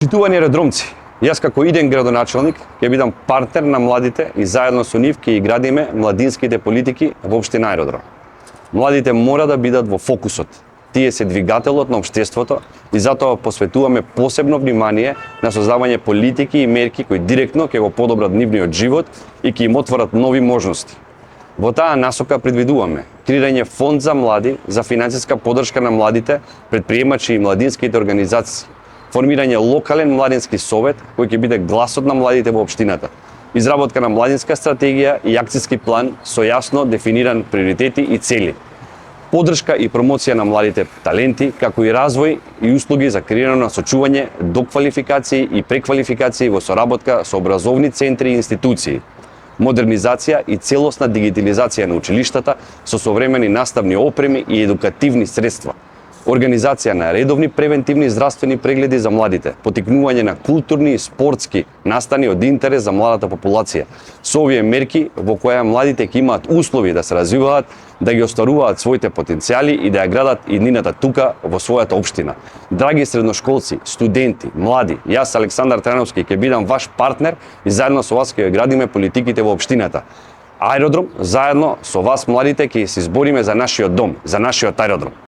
Почитувани аеродромци, јас како иден градоначелник ќе бидам партнер на младите и заедно со нив ќе ги градиме младинските политики во општина Аеродром. Младите мора да бидат во фокусот. Тие се двигателот на општеството и затоа посветуваме посебно внимание на создавање политики и мерки кои директно ќе го подобрат нивниот живот и ќе им отворат нови можности. Во таа насока предвидуваме креирање фонд за млади за финансиска поддршка на младите, предприемачи и младинските организации, формирање локален младински совет кој ќе биде гласот на младите во општината, изработка на младинска стратегија и акцијски план со јасно дефиниран приоритети и цели, поддршка и промоција на младите таленти, како и развој и услуги за креирано насочување, доквалификации и преквалификации во соработка со образовни центри и институции, модернизација и целосна дигитализација на училиштата со современи наставни опреми и едукативни средства, организација на редовни превентивни здравствени прегледи за младите, потикнување на културни и спортски настани од интерес за младата популација. Со овие мерки во која младите ќе имаат услови да се развиваат, да ги остваруваат своите потенцијали и да ја градат иднината тука во својата општина. Драги средношколци, студенти, млади, јас Александар Трановски ќе бидам ваш партнер и заедно со вас ќе ја градиме политиките во општината. Аеродром, заедно со вас младите ќе се избориме за нашиот дом, за нашиот аеродром.